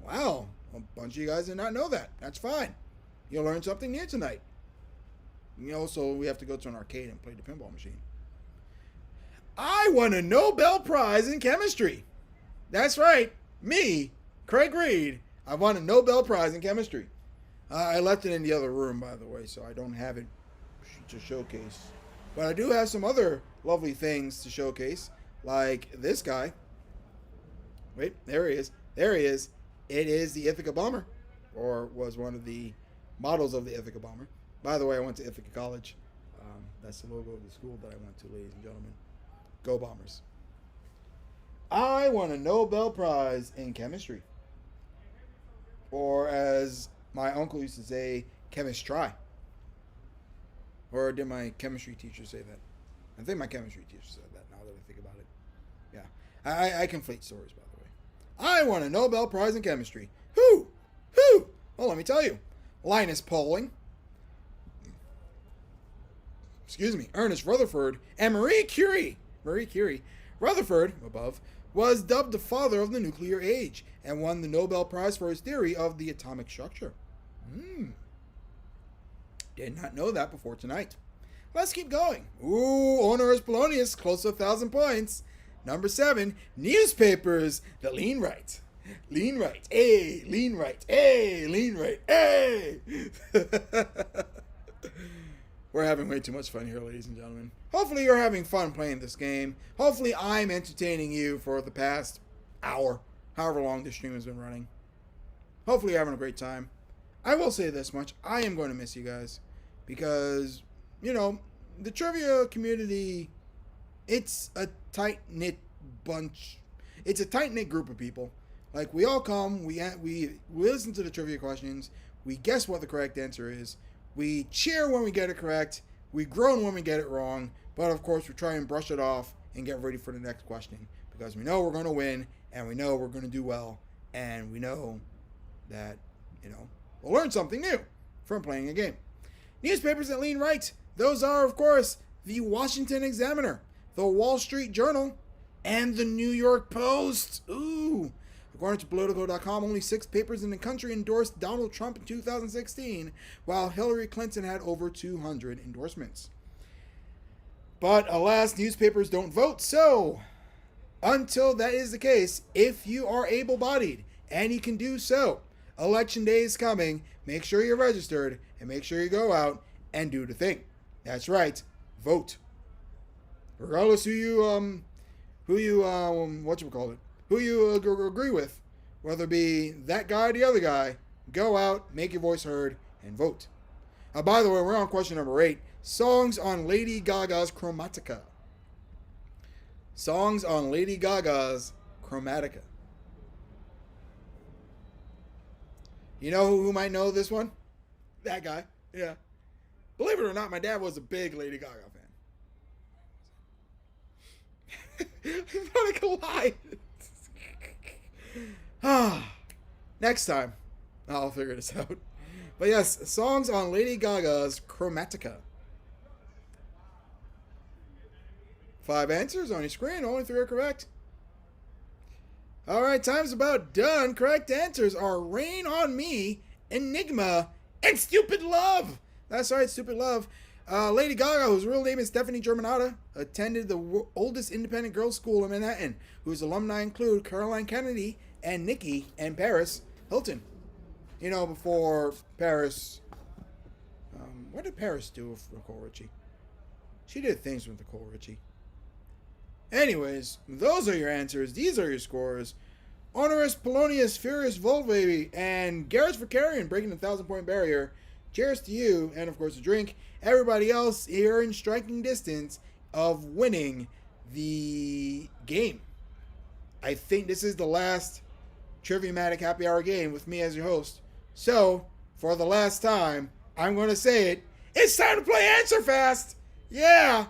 Wow, a bunch of you guys did not know that. That's fine. You'll learn something new tonight. So we have to go to an arcade and play the pinball machine. I won a Nobel Prize in chemistry. That's right, me, Craig Reed. I won a Nobel Prize in chemistry. I left it in the other room, by the way, so I don't have it to showcase. But I do have some other lovely things to showcase, like this guy. Wait, there he is. There he is. It is the Ithaca Bomber, or was one of the models of the Ithaca Bomber. By the way, I went to Ithaca College. That's the logo of the school that I went to, ladies and gentlemen. Go Bombers. I won a Nobel Prize in chemistry. Or as my uncle used to say, chemistry. Or did my chemistry teacher say that? I think my chemistry teacher said that, now that I think about it. Yeah. I conflate stories, by the way. I won a Nobel Prize in chemistry. Who? Well, let me tell you. Linus Pauling. Ernest Rutherford, and Marie Curie. Rutherford, above, was dubbed the father of the nuclear age and won the Nobel Prize for his theory of the atomic structure. Did not know that before tonight. Let's keep going. Ooh, Honoris Polonius, close to 1,000 points. Number 7, newspapers that lean right. Lean right. Hey, lean right. Hey, lean right. Hey. We're having way too much fun here, ladies and gentlemen. Hopefully you're having fun playing this game. Hopefully I'm entertaining you for the past hour, however long this stream has been running. Hopefully you're having a great time. I will say this much. I am going to miss you guys because, you know, the trivia community, it's a tight-knit bunch. It's a tight-knit group of people. Like, we all come, we listen to the trivia questions, we guess what the correct answer is, we cheer when we get it correct, we groan when we get it wrong, but of course we try and brush it off and get ready for the next question because we know we're going to win and we know we're going to do well and we know that, you know, we'll learn something new from playing a game. Newspapers that lean right, those are, of course, the Washington Examiner, the Wall Street Journal, and the New York Post. Ooh. According to Politico.com, only 6 papers in the country endorsed Donald Trump in 2016, while Hillary Clinton had over 200 endorsements. But alas, newspapers don't vote, so until that is the case, if you are able-bodied, and you can do so, Election Day is coming, make sure you're registered, and make sure you go out and do the thing. That's right, vote. Regardless who you agree with, whether it be that guy or the other guy, go out, make your voice heard, and vote. By the way, we're on question number 8. Songs on Lady Gaga's Chromatica. Songs on Lady Gaga's Chromatica. You know who might know this one? That guy. Yeah. Believe it or not, my dad was a big Lady Gaga fan. I'm not gonna lie. Next time, I'll figure this out. But yes, songs on Lady Gaga's Chromatica. 5 answers on your screen, only 3 are correct. Alright, time's about done. Correct answers are Rain on Me, Enigma, and Stupid Love. That's right, Stupid Love. Lady Gaga, whose real name is Stephanie Germanotta, attended the oldest independent girls' school in Manhattan, whose alumni include Caroline Kennedy and Nikki and Paris Hilton. You know, before Paris... what did Paris do with Nicole Richie? She did things with Nicole Richie. Anyways, those are your answers. These are your scores. Honoris Polonius, Furious Volbaby, and Garrett's Vicarian breaking the 1,000-point barrier. Cheers to you, and of course a drink. Everybody else here in striking distance of winning the game. I think this is the last Triviamatic Happy Hour game with me as your host. So, for the last time, I'm going to say it. It's time to play Answer Fast! Yeah!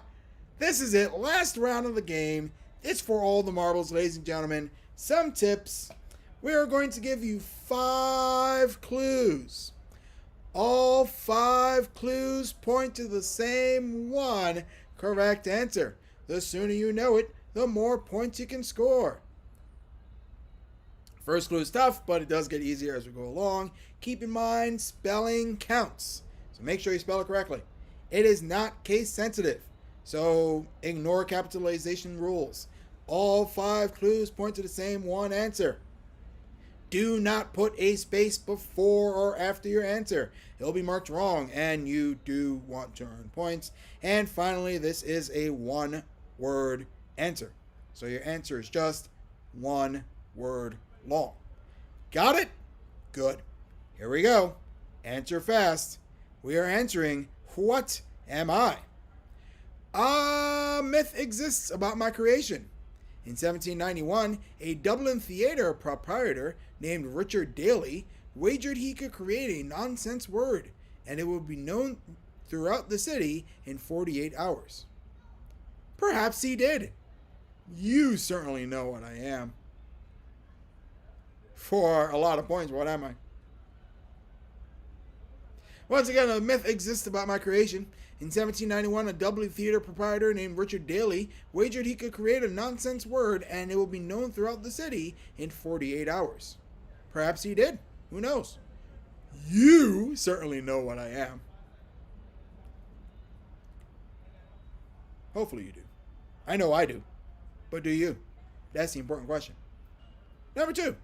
This is it. Last round of the game. It's for all the marbles, ladies and gentlemen. Some tips. We are going to give you 5 clues. All 5 clues point to the same one correct answer. The sooner you know it, the more points you can score. First clue is tough, but it does get easier as we go along. Keep in mind, spelling counts. So make sure you spell it correctly. It is not case sensitive. So ignore capitalization rules. All 5 clues point to the same one answer. Do not put a space before or after your answer. It'll be marked wrong, and you do want to earn points. And finally, this is a one-word answer. So your answer is just one word long. Got it? Good. Here we go. Answer fast. We are answering, what am I? A myth exists about my creation. In 1791, a Dublin theatre proprietor named Richard Daly wagered he could create a nonsense word, and it would be known throughout the city in 48 hours. Perhaps he did. You certainly know what I am. For a lot of points, what am I? Once again, a myth exists about my creation. In 1791, a Dublin theatre proprietor named Richard Daly wagered he could create a nonsense word and it will be known throughout the city in 48 hours. Perhaps he did. Who knows? You certainly know what I am. Hopefully you do. I know I do. But do you? That's the important question. Number 2.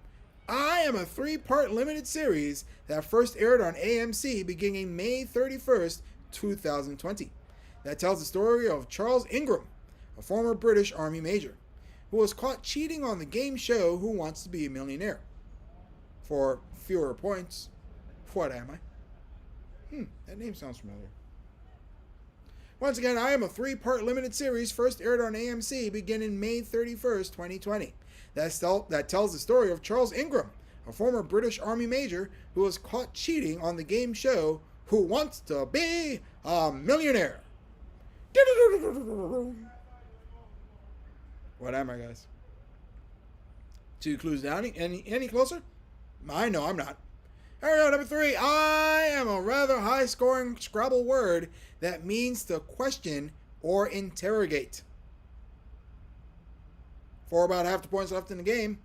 I am a 3-part limited series that first aired on AMC beginning May 31st, 2020. That tells the story of Charles Ingram, a former British Army major, who was caught cheating on the game show Who Wants to Be a Millionaire. For fewer points, what am I? That name sounds familiar. Once again, I am a 3-part limited series first aired on AMC beginning May 31st, 2020. That tells the story of Charles Ingram, a former British Army major who was caught cheating on the game show Who Wants to Be a Millionaire. What am I, guys? 2 clues down. Any closer? I know I'm not. Here we go, number 3. I am a rather high-scoring Scrabble word that means to question or interrogate. For about half the points left in the game,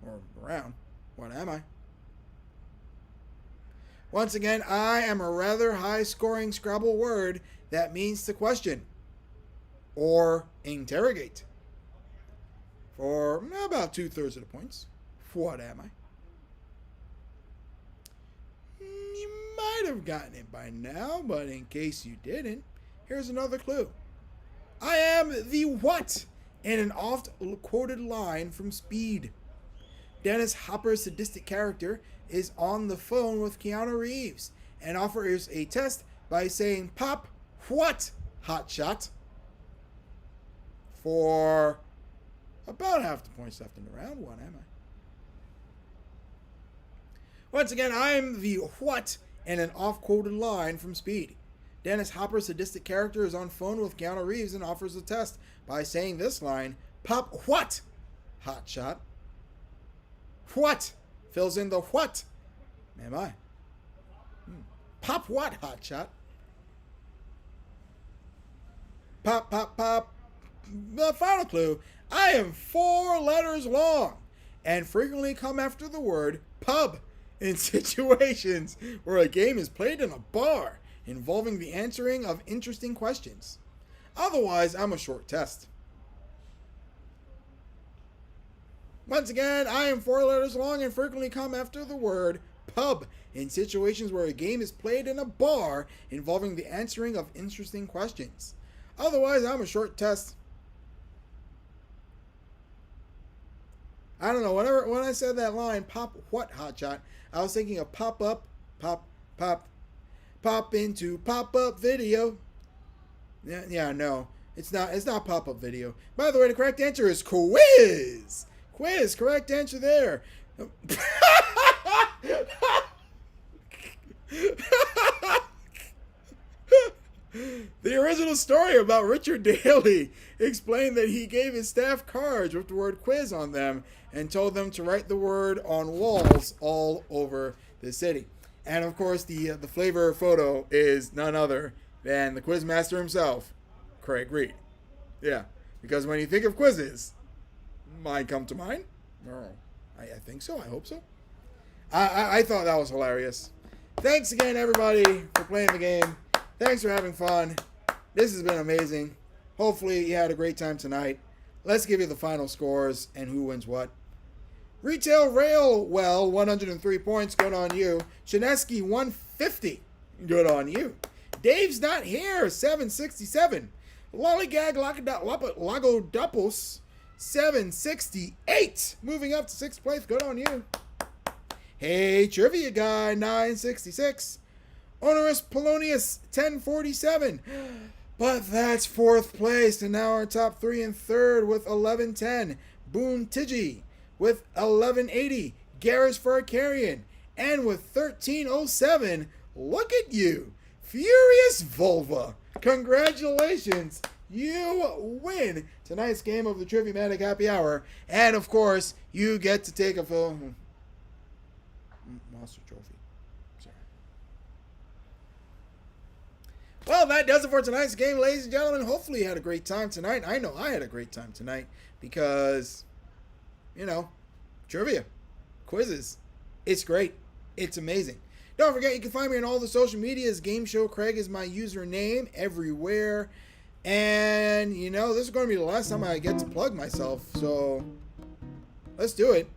or around, what am I? Once again, I am a rather high-scoring Scrabble word that means to question or interrogate. For about 2/3 of the points, what am I? You might have gotten it by now, but in case you didn't, here's another clue. I am the what in an oft-quoted line from Speed. Dennis Hopper's sadistic character is on the phone with Keanu Reeves and offers a test by saying, "Pop, what, hotshot?" For about half the points left in the round, what am I? Once again, I'm the what in an oft-quoted line from Speed. Dennis Hopper's sadistic character is on phone with Keanu Reeves and offers a test by saying this line, "Pop what, hotshot?" What fills in the what am I? Pop what, hotshot? Pop, pop, pop. The final clue, I am 4 letters long and frequently come after the word pub in situations where a game is played in a bar involving the answering of interesting questions. Otherwise, I'm a short test. Once again, I am 4 letters long and frequently come after the word pub in situations where a game is played in a bar involving the answering of interesting questions. Otherwise, I'm a short test. I don't know, when I said that line, pop what, hotshot, I was thinking of pop up, pop, pop, pop into pop-up video. Yeah, no, it's not pop-up video. By the way, the correct answer is quiz. Quiz, correct answer there. The original story about Richard Daly explained that he gave his staff cards with the word quiz on them and told them to write the word on walls all over the city. And of course, the flavor photo is none other than the quizmaster himself, Craig Reed. Yeah, because when you think of quizzes, mine come to mind? No, I think so. I hope so. I thought that was hilarious. Thanks again, everybody, for playing the game. Thanks for having fun. This has been amazing. Hopefully you had a great time tonight. Let's give you the final scores and who wins what. Retail Rail, well, 103 points. Good on you. Chinesky, 150. Good on you. Dave's Not Here, 767. Lollygag Lagodopos, 768. Moving up to 6th place. Good on you. Hey, Trivia Guy, 966. Onerous Polonius, 1047. But that's 4th place. And now our top 3 and 3rd with 1110. Boone Tigi with 1180. Garrus Farkarian. And with 1307, look at you. Furious Vulva. Congratulations. You win tonight's game of the Triviamatic Happy Hour. And, of course, you get to take a film. Monster Trophy. Sorry. Well, that does it for tonight's game, ladies and gentlemen. Hopefully you had a great time tonight. I know I had a great time tonight because, you know, trivia, quizzes, it's great. It's amazing. Don't forget, you can find me on all the social medias. Game Show Craig is my username everywhere. And, you know, this is going to be the last time I get to plug myself. So, let's do it.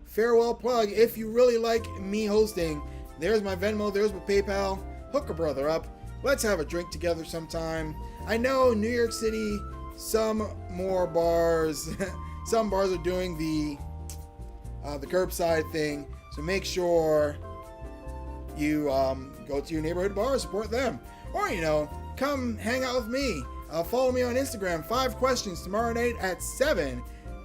Farewell plug. If you really like me hosting, there's my Venmo, there's my PayPal. Hook a brother up. Let's have a drink together sometime. I know New York City, some more bars, some bars are doing the curbside thing. So make sure you go to your neighborhood bar, support them. Or, you know, come hang out with me. Follow me on Instagram. 5 questions tomorrow night at 7.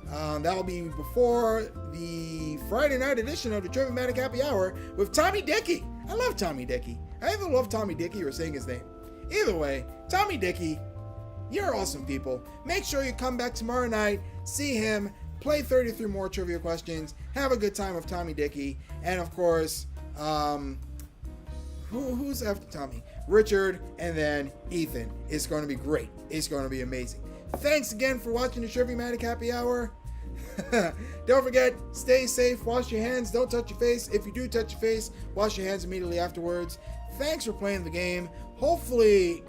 That'll be before the Friday night edition of the Triviamatic Happy Hour with Tommy Dickey. I love Tommy Dickey. I either love Tommy Dickey or saying his name. Either way, Tommy Dickey, you're awesome people. Make sure you come back tomorrow night, see him, play 33 more trivia questions, have a good time with Tommy Dickey, and of course, who's after Tommy? Richard, and then Ethan. It's going to be great. It's going to be amazing. Thanks again for watching the Triviamatic Happy Hour. Don't forget, stay safe, wash your hands, don't touch your face. If you do touch your face, wash your hands immediately afterwards. Thanks for playing the game. Hopefully,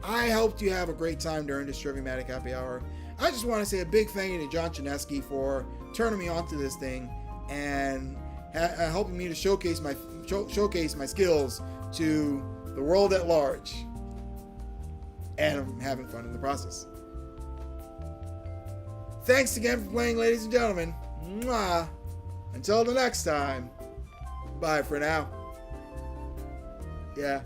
I helped you have a great time during this Triviamatic Happy Hour. I just want to say a big thank you to John Chinesky for turning me onto this thing and helping me to showcase my skills to the world at large. And I'm having fun in the process. Thanks again for playing, ladies and gentlemen. Mwah. Until the next time, bye for now. Yeah.